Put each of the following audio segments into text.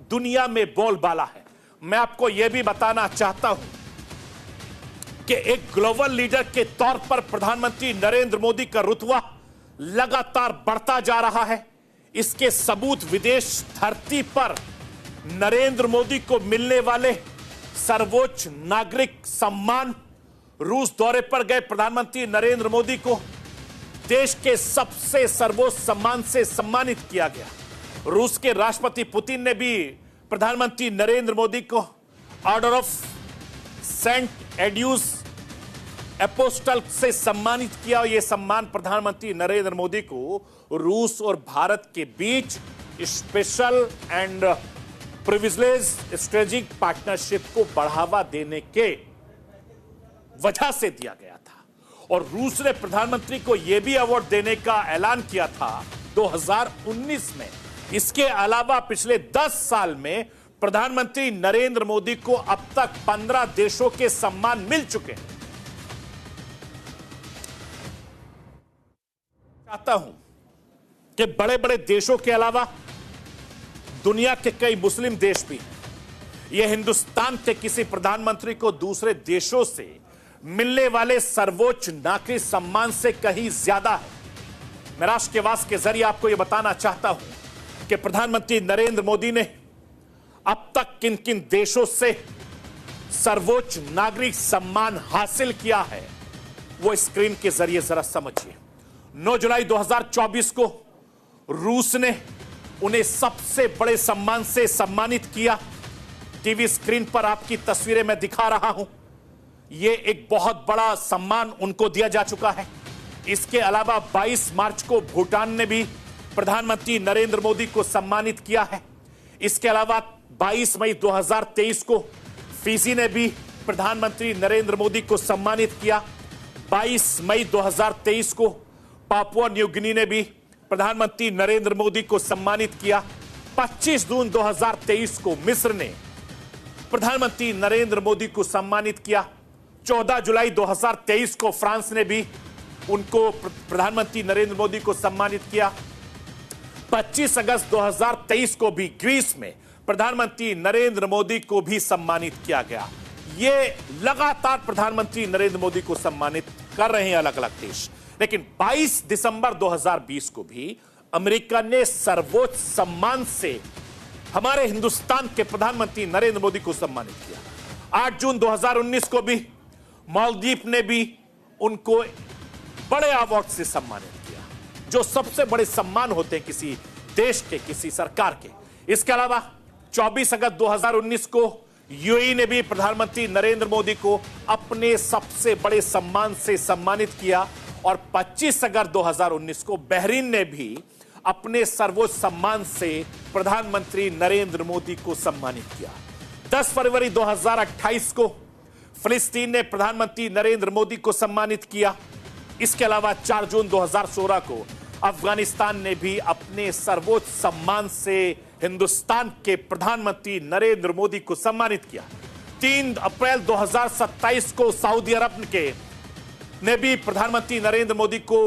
दुनिया में बोलबाला है। मैं आपको यह भी बताना चाहता हूं कि एक ग्लोबल लीडर के तौर पर प्रधानमंत्री नरेंद्र मोदी का रुतबा लगातार बढ़ता जा रहा है। इसके सबूत विदेश धरती पर नरेंद्र मोदी को मिलने वाले सर्वोच्च नागरिक सम्मान, रूस दौरे पर गए प्रधानमंत्री नरेंद्र मोदी को देश के सबसे सर्वोच्च सम्मान से सम्मानित किया गया। रूस के राष्ट्रपति पुतिन ने भी प्रधानमंत्री नरेंद्र मोदी को ऑर्डर ऑफ सेंट एड्यूस एपोस्टल से सम्मानित किया। यह सम्मान प्रधानमंत्री नरेंद्र मोदी को रूस और भारत के बीच special and privilege strategic partnership को बढ़ावा देने के वजह से दिया गया था। और रूस ने प्रधानमंत्री को यह भी अवार्ड देने का ऐलान किया था 2019 में। इसके अलावा पिछले 10 साल में प्रधानमंत्री नरेंद्र मोदी को अब तक 15 देशों के सम्मान मिल चुके हैं। चाहता हूं कि बड़े बड़े देशों के अलावा दुनिया के कई मुस्लिम देश भी हैं। यह हिंदुस्तान के किसी प्रधानमंत्री को दूसरे देशों से मिलने वाले सर्वोच्च नागरिक सम्मान से कहीं ज्यादा है। मैं राष्ट्र के वास के जरिए आपको यह बताना चाहता हूं कि प्रधानमंत्री नरेंद्र मोदी ने अब तक किन किन देशों से सर्वोच्च नागरिक सम्मान हासिल किया है, वो स्क्रीन के जरिए जरा समझिए। 9 जुलाई 2024 को रूस ने उन्हें सबसे बड़े सम्मान से सम्मानित किया। टीवी स्क्रीन पर आपकी तस्वीरें मैं दिखा रहा हूं। यह एक बहुत बड़ा सम्मान उनको दिया जा चुका है। इसके अलावा 22 मार्च को भूटान ने भी प्रधानमंत्री नरेंद्र मोदी को सम्मानित किया है। इसके अलावा 22 मई 2023 को फिजी ने भी प्रधानमंत्री नरेंद्र मोदी को सम्मानित किया। 22 मई 2023 को पापुआ न्यू गिनी ने भी प्रधानमंत्री नरेंद्र मोदी को सम्मानित किया। 25 जून 2023 को मिस्र ने प्रधानमंत्री नरेंद्र मोदी को सम्मानित किया। 14 जुलाई 2023 को फ्रांस ने भी उनको प्रधानमंत्री नरेंद्र मोदी को सम्मानित किया। 25 अगस्त 2023 को भी ग्रीस में प्रधानमंत्री नरेंद्र मोदी को भी सम्मानित किया गया। ये लगातार प्रधानमंत्री नरेंद्र मोदी को सम्मानित कर रहे हैं अलग अलग देश। लेकिन 22 दिसंबर 2020 को भी अमेरिका ने सर्वोच्च सम्मान से हमारे हिंदुस्तान के प्रधानमंत्री नरेंद्र मोदी को सम्मानित किया। 8 जून 2019 को भी मालदीव ने भी उनको बड़े अवार्ड से सम्मानित किया, जो सबसे बड़े सम्मान होते हैं किसी देश के, किसी सरकार के। इसके अलावा 24 अगस्त 2019 को यूएई ने भी प्रधानमंत्री नरेंद्र मोदी को अपने सबसे बड़े सम्मान से सम्मानित किया। और 25 अगस्त 2019 को बहरीन ने भी अपने सर्वोच्च सम्मान से प्रधानमंत्री नरेंद्र मोदी को सम्मानित किया। 10 फरवरी 2028 को फिलिस्तीन ने प्रधानमंत्री नरेंद्र मोदी को सम्मानित किया। इसके अलावा 4 जून 2016 को अफगानिस्तान ने भी अपने सर्वोच्च सम्मान से हिंदुस्तान के प्रधानमंत्री नरेंद्र मोदी को सम्मानित किया। 3 अप्रैल 2027 को सऊदी अरब के ने भी प्रधानमंत्री नरेंद्र मोदी को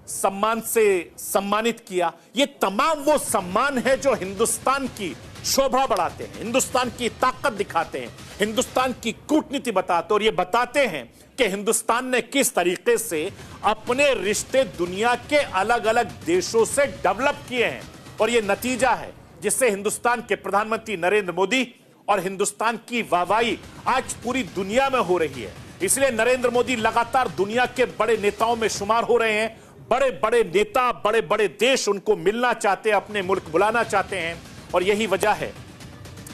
सम्मान से सम्मानित किया। ये तमाम वो सम्मान है जो हिंदुस्तान की शोभा बढ़ाते हैं, हिंदुस्तान की ताकत दिखाते हैं, हिंदुस्तान की कूटनीति बताते हैं और ये बताते हैं कि हिंदुस्तान ने किस तरीके से अपने रिश्ते दुनिया के अलग अलग देशों से डेवलप किए हैं। और ये नतीजा है जिससे हिंदुस्तान के प्रधानमंत्री नरेंद्र मोदी और हिंदुस्तान की वाहवाही आज पूरी दुनिया में हो रही है। इसलिए नरेंद्र मोदी लगातार दुनिया के बड़े नेताओं में शुमार हो रहे हैं। बड़े बड़े नेता, बड़े बड़े देश उनको मिलना चाहते हैं, अपने मुल्क बुलाना चाहते हैं। और यही वजह है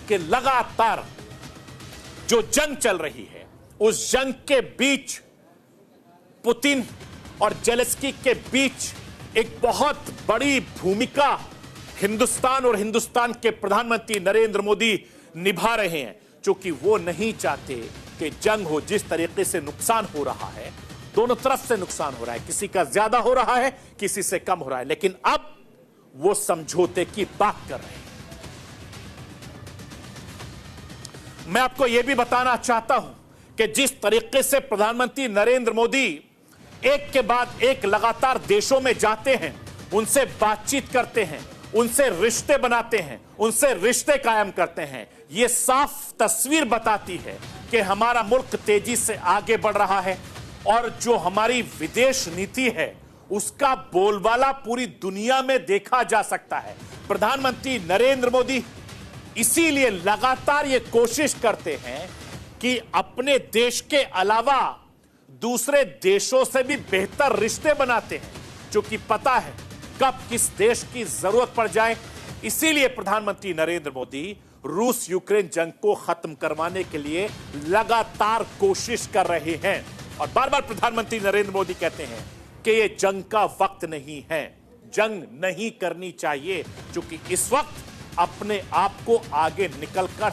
कि लगातार जो जंग चल रही है, उस जंग के बीच पुतिन और जेलेंस्की के बीच एक बहुत बड़ी भूमिका हिंदुस्तान और हिंदुस्तान के प्रधानमंत्री नरेंद्र मोदी निभा रहे हैं, क्योंकि वो नहीं चाहते कि जंग हो। जिस तरीके से नुकसान हो रहा है, दोनों तरफ से नुकसान हो रहा है, किसी का ज्यादा हो रहा है, किसी से कम हो रहा है, लेकिन अब वो समझौते की बात कर रहे हैं। मैं आपको यह भी बताना चाहता हूं कि जिस तरीके से प्रधानमंत्री नरेंद्र मोदी एक के बाद एक लगातार देशों में जाते हैं, उनसे बातचीत करते हैं, उनसे रिश्ते बनाते हैं, उनसे रिश्ते कायम करते हैं। यह साफ तस्वीर बताती है कि हमारा मुल्क तेजी से आगे बढ़ रहा है और जो हमारी विदेश नीति है उसका बोलबाला पूरी दुनिया में देखा जा सकता है। प्रधानमंत्री नरेंद्र मोदी इसीलिए लगातार यह कोशिश करते हैं कि अपने देश के अलावा दूसरे देशों से भी बेहतर रिश्ते बनाते हैं, क्योंकि पता है कब किस देश की जरूरत पड़ जाए। इसीलिए प्रधानमंत्री नरेंद्र मोदी रूस यूक्रेन जंग को खत्म करवाने के लिए लगातार कोशिश कर रहे हैं और बार बार प्रधानमंत्री नरेंद्र मोदी कहते हैं कि यह जंग का वक्त नहीं है, जंग नहीं करनी चाहिए, क्योंकि इस वक्त अपने आप को आगे निकलकर